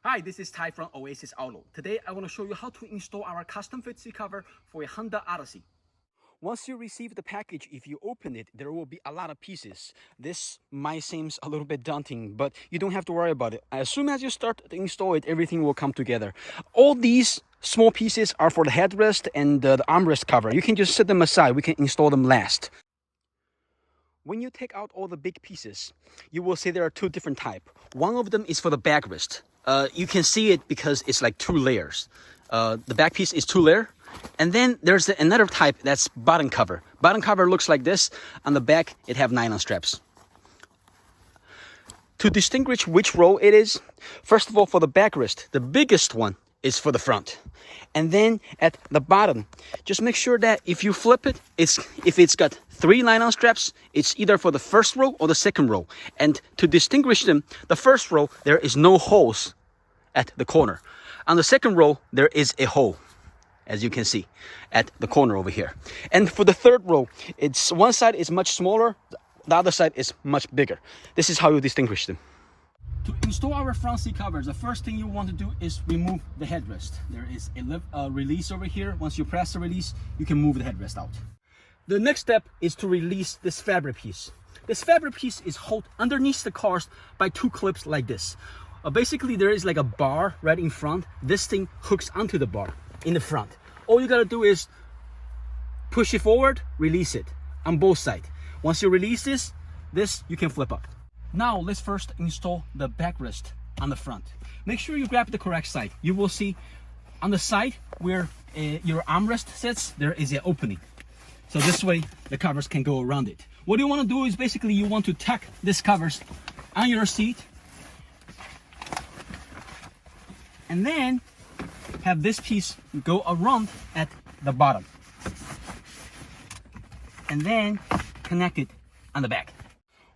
Hi, this is Ty from Oasis Auto. Today I want to show you how to install our custom fit seat cover for a Honda Odyssey. Once you receive the package, if you open it, there will be a lot of pieces. This might seem a little bit daunting, but you don't have to worry about it. As soon as you start to install it, everything will come together. All these small pieces are for the headrest and the armrest cover. You can just set them aside. We can install them last. When you take out all the big pieces, you will see there are two different types. One of them is for the backrest. You can see it because it's like two layers. The back piece is two layer. And then there's another type that's bottom cover. Bottom cover looks like this. On the back, it have nylon straps. To distinguish which row it is, first of all, for the backrest, the biggest one is for the front. And then at the bottom, just make sure that if you flip it, if it's got three nylon straps, it's either for the first row or the second row. And to distinguish them, the first row, there is no holes at the corner. On the second row, there is a hole, as you can see at the corner over here. And for the third row, it's one side is much smaller, the other side is much bigger. This is how you distinguish them. To install our front seat covers, the first thing you want to do is remove the headrest. There is a release over here. Once you press the release, you can move the headrest out. The next step is to release this fabric piece. This fabric piece is held underneath the cars by two clips like this. Basically, there is like a bar right in front. This thing hooks onto the bar in the front. All you gotta do is push it forward, release it on both sides. Once you release this you can flip up. Now let's first install the backrest on the front. Make sure you grab the correct side. You will see on the side where your armrest sits, there is an opening. So this way the covers can go around it. What you want to do is basically you want to tuck this covers on your seat and then have this piece go around at the bottom and then connect it on the back.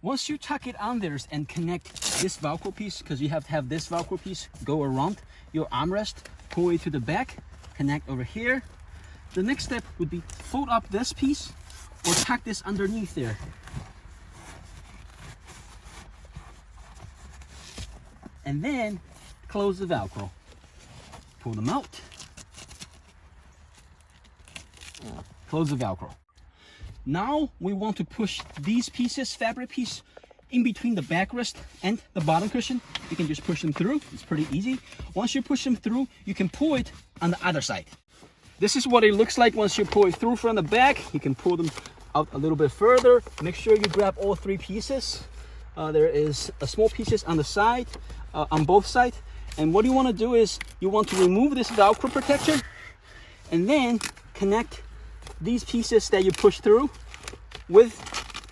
Once you tuck it on there and connect this velcro piece, because you have to have this velcro piece go around your armrest, pull it to the back, connect over here. The next step would be fold up this piece or tuck this underneath there. And then close the velcro. Pull them out. Close the velcro. Now we want to push these pieces, fabric piece, in between the backrest and the bottom cushion. You can just push them through. It's pretty easy. Once you push them through, you can pull it on the other side. This is what it looks like once you pull it through from the back. You can pull them out a little bit further. Make sure you grab all three pieces. There is a small pieces on the side, on both sides. And what you want to do is you want to remove this Velcro protection and then connect these pieces that you push through with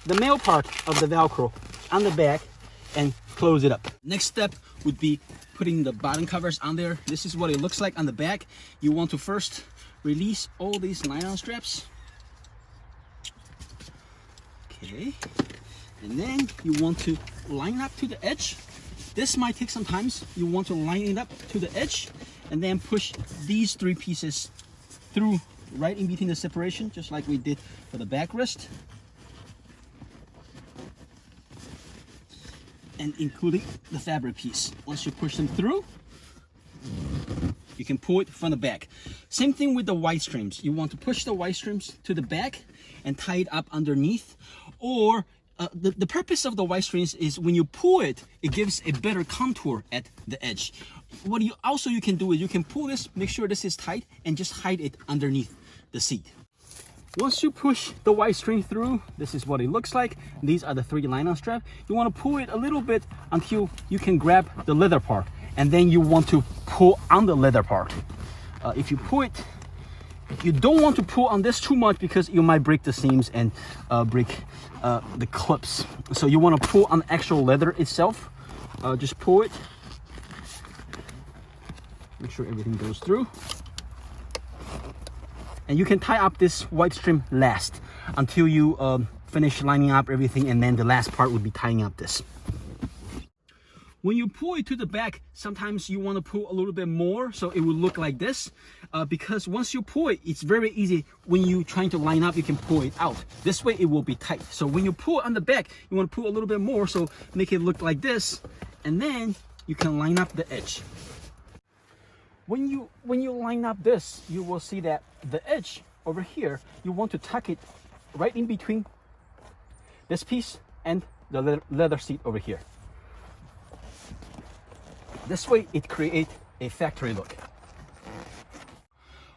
the male part of the Velcro on the back and close it up. Next step would be putting the bottom covers on there. This is what it looks like on the back. You want to first release all these nylon straps. Okay. And then you want to line up to the edge. This might take some time. You want to line it up to the edge and then push these three pieces through right in between the separation, just like we did for the backrest. And including the fabric piece. Once you push them through, you can pull it from the back. Same thing with the white strips. You want to push the white strips to the back and tie it up underneath. Or the purpose of the white strips is when you pull it, it gives a better contour at the edge. What you can do is you can pull this, make sure this is tight, and just hide it underneath the seat. Once you push the white string through, this is what it looks like. These are the three nylon straps. You want to pull it a little bit until you can grab the leather part, and then you want to pull on the leather part. If you pull it, you don't want to pull on this too much because you might break the seams and break the clips. So you want to pull on the actual leather itself. Just pull it. Make sure everything goes through. And you can tie up this white strip last until you finish lining up everything, and then the last part would be tying up this. When you pull it to the back, sometimes you want to pull a little bit more so it will look like this, because once you pull it, it's very easy. When you're trying to line up, you can pull it out. This way it will be tight. So when you pull on the back, you want to pull a little bit more, so make it look like this, and then you can line up the edge. When you line up this, you will see that the edge over here, you want to tuck it right in between this piece and the leather seat over here. This way it creates a factory look.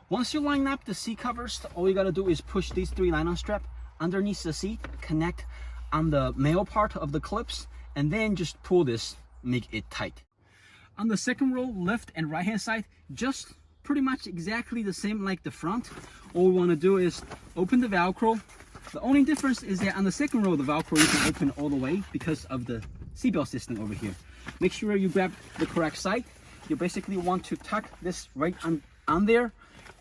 Once you line up the seat covers, all you gotta do is push these 3 nylon straps underneath the seat, connect on the male part of the clips, and then just pull this, make it tight. On the second row, left and right hand side, just pretty much exactly the same like the front. All we want to do is open the velcro. The only difference is that on the second row, the velcro you can open all the way because of the seatbelt system over here. Make sure you grab the correct side. You basically want to tuck this right on there,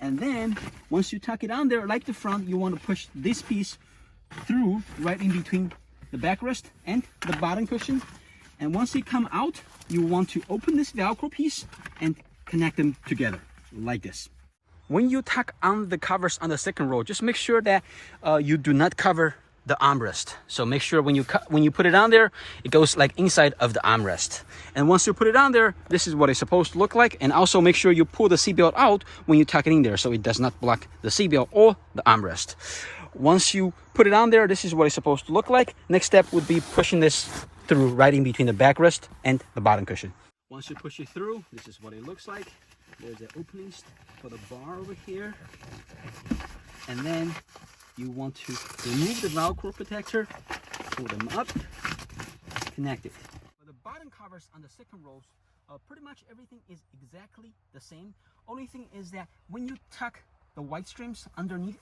and then once you tuck it on there like the front, you want to push this piece through right in between the backrest and the bottom cushion. And once you come out, you want to open this velcro piece and connect them together like this. When you tuck on the covers on the second row, just make sure that you do not cover the armrest. So make sure when you put it on there, it goes like inside of the armrest. And once you put it on there, this is what it's supposed to look like. And also make sure you pull the seatbelt out when you tuck it in there so it does not block the seatbelt or the armrest. Once you put it on there, this is what it's supposed to look like. Next step would be pushing this through right in between the backrest and the bottom cushion. Once you push it through, this is what it looks like. There's the openings for the bar over here. And then you want to remove the velcro protector, pull them up, connect it. For the bottom covers on the second rows, pretty much everything is exactly the same. Only thing is that when you tuck the white strips underneath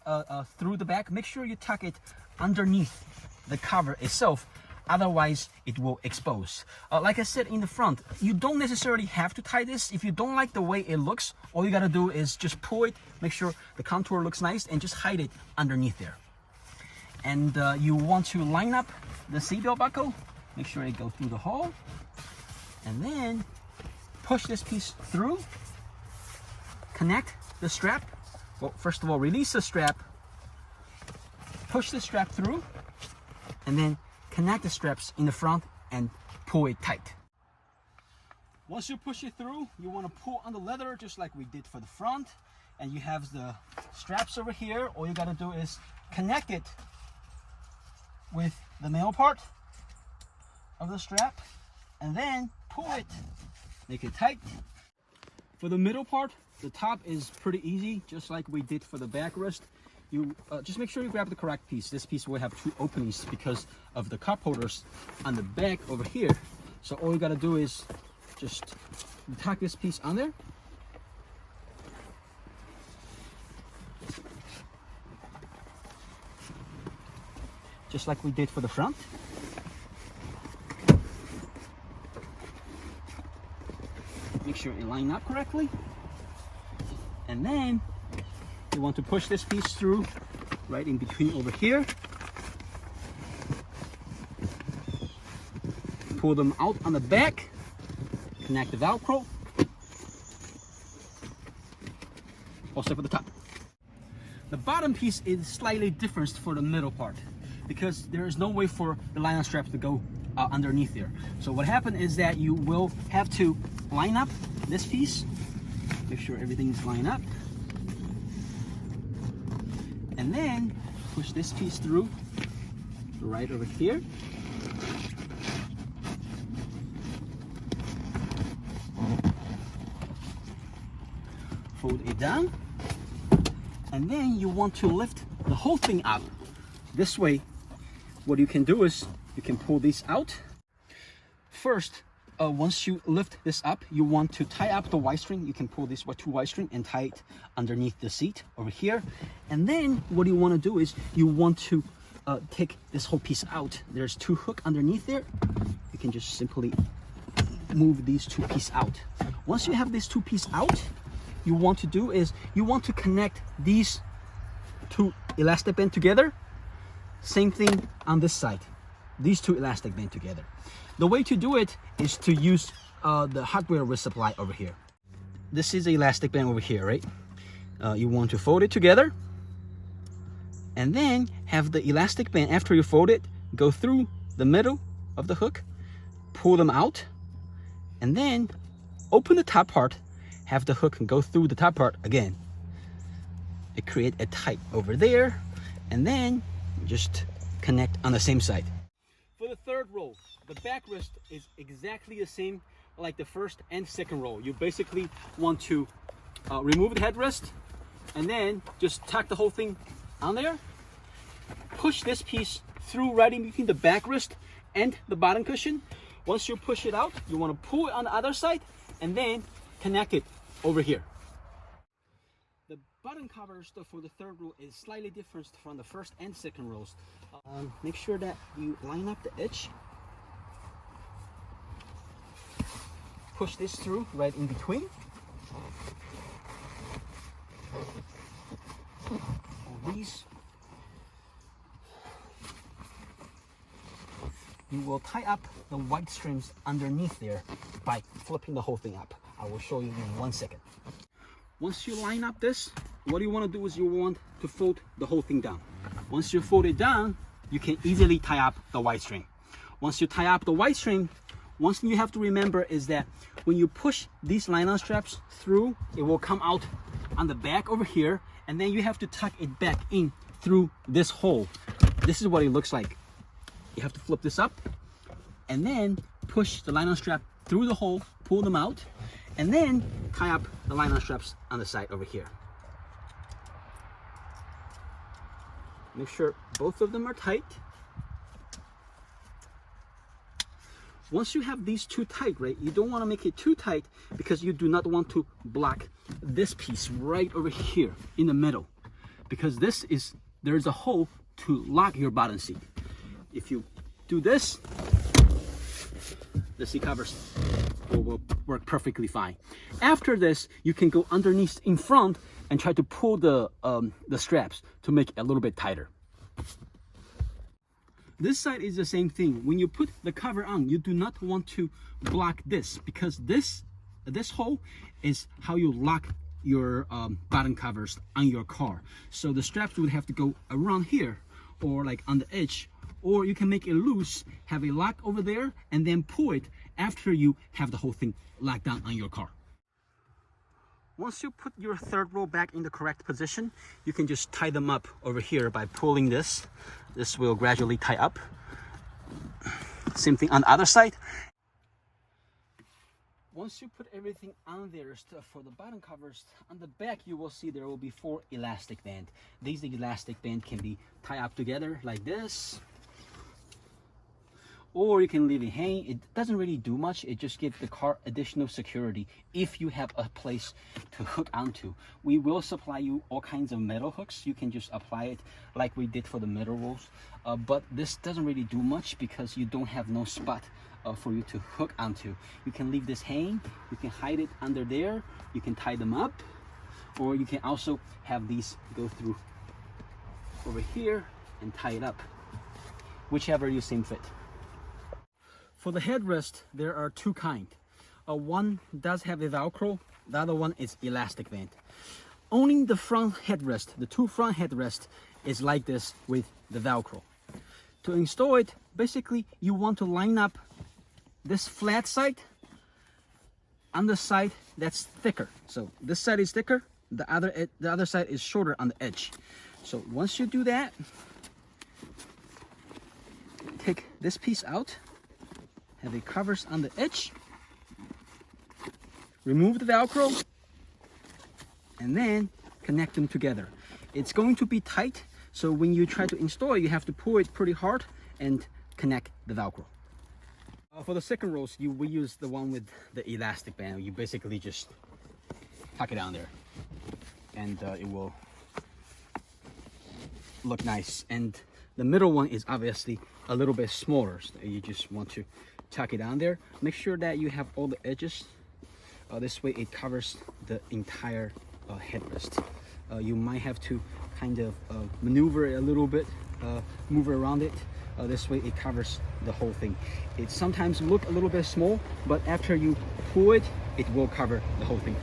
through the back, make sure you tuck it underneath the cover itself. Otherwise it will expose. Like I said in the front, you don't necessarily have to tie this. If you don't like the way it looks, all you gotta do is just pull it, make sure the contour looks nice, and just hide it underneath there. And you want to line up the seatbelt buckle, make sure it goes through the hole, and then push this piece through, connect the strap. Well, first of all, release the strap, push the strap through, and then connect the straps in the front and pull it tight. Once you push it through, you want to pull on the leather just like we did for the front, and you have the straps over here. All you got to do is connect it with the male part of the strap and then pull it, make it tight. For the middle part, the top is pretty easy, just like we did for the backrest. You just make sure you grab the correct piece. This piece will have 2 openings because of the cup holders on the back over here. So all you gotta do is just tack this piece on there. Just like we did for the front. Make sure it line up correctly. And then you want to push this piece through right in between over here. Pull them out on the back, connect the velcro. Also for the top. The bottom piece is slightly different for the middle part because there is no way for the nylon straps to go underneath there. So what happened is that you will have to line up this piece, make sure everything is lined up, and then push this piece through right over here. Fold it down, and then you want to lift the whole thing up. This way, what you can do is you can pull these out. First, once you lift this up, you want to tie up the Y string. You can pull this 2 Y string and tie it underneath the seat over here. And then what you want to do is you want to take this whole piece out. There's 2 hooks underneath there. You can just simply move these 2 pieces out. Once you have these 2 pieces out, you want to do is you want to connect these 2 elastic bands together. Same thing on this side. These 2 elastic bands together. The way to do it is to use the hardware with supply over here. This is the elastic band over here, right? You want to fold it together and then have the elastic band, after you fold it, go through the middle of the hook, pull them out, and then open the top part, have the hook go through the top part again. It create a tight over there, and then just connect on the same side. For the third row, the backrest is exactly the same like the first and second row. You basically want to remove the headrest and then just tack the whole thing on there. Push this piece through right in between the backrest and the bottom cushion. Once you push it out, you want to pull it on the other side and then connect it over here. The bottom cover stuff for the third row is slightly different from the first and second rows. Make sure that you line up the edge. Push this through right in between. These you will tie up the white strips underneath there by flipping the whole thing up. I will show you in 1 second. Once you line up this, what you want to do is you want to fold the whole thing down. Once you fold it down, you can easily tie up the white string. Once you tie up the white string, one thing you have to remember is that when you push these nylon straps through, it will come out on the back over here, and then you have to tuck it back in through this hole. This is what it looks like. You have to flip this up and then push the nylon strap through the hole, pull them out, and then tie up the nylon straps on the side over here. Make sure both of them are tight. Once you have these two tight, right, you don't want to make it too tight because you do not want to block this piece right over here in the middle, because there's a hole to lock your bottom seat. If you do this, the seat covers will work perfectly fine. After this, you can go underneath in front and try to pull the straps to make it a little bit tighter. This side is the same thing. When you put the cover on, you do not want to block this, because this hole is how you lock your bottom covers on your car. So the straps would have to go around here or like on the edge, or you can make it loose, have a lock over there, and then pull it after you have the whole thing locked down on your car. Once you put your third row back in the correct position, you can just tie them up over here by pulling this. This will gradually tie up. Same thing on the other side. Once you put everything on there, for the bottom covers, on the back you will see there will be 4 elastic bands. These elastic bands can be tied up together like this, or you can leave it hanging. It doesn't really do much. It just gives the car additional security if you have a place to hook onto. We will supply you all kinds of metal hooks. You can just apply it like we did for the middle rows. But this doesn't really do much because you don't have no spot for you to hook onto. You can leave this hanging. You can hide it under there. You can tie them up, or you can also have these go through over here and tie it up, whichever you seem fit. For the headrest, there are 2 kinds. One does have a velcro, the other one is elastic band. Only the front headrest, the 2 front headrest, is like this with the velcro. To install it, basically you want to line up this flat side on the side that's thicker. So this side is thicker, the other side is shorter on the edge. So once you do that, take this piece out, have it covers on the edge, remove the velcro, and then connect them together. It's going to be tight, so when you try to install it, you have to pull it pretty hard and connect the velcro. For the second rows, we use the one with the elastic band. You basically just tuck it down there, and it will look nice. And the middle one is obviously a little bit smaller, so you just want to tuck it down there. Make sure that you have all the edges. This way it covers the entire headrest. You might have to kind of maneuver it a little bit, move around it. This way it covers the whole thing. It sometimes look a little bit small, but after you pull it, it will cover the whole thing.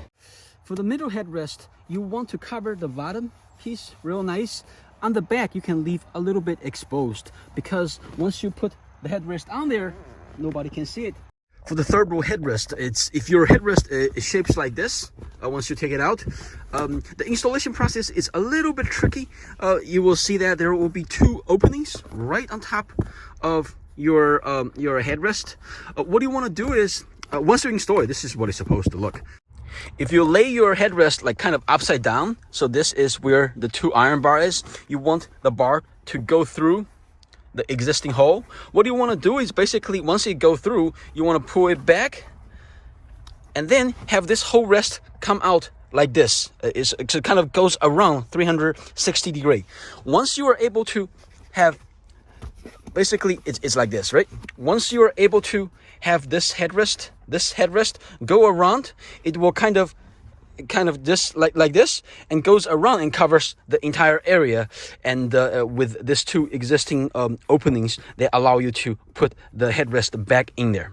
For the middle headrest, you want to cover the bottom piece real nice. On the back, you can leave a little bit exposed, because once you put the headrest on there, nobody can see it. For the third row headrest, if your headrest is shaped like this, once you take it out. The installation process is a little bit tricky. You will see that there will be 2 openings right on top of your headrest. What you want to do is, once you install it, this is what it's supposed to look. If you lay your headrest like kind of upside down, so this is where the 2 iron bar is, you want the bar to go through the existing hole. What you want to do is basically, once it go through, you want to pull it back and then have this whole rest come out like this. It kind of goes around 360 degree. Once you are able to have, basically it's like this, right? Once you are able to have this headrest go around, it will kind of just like this, and goes around and covers the entire area. And with these 2 existing openings, they allow you to put the headrest back in there.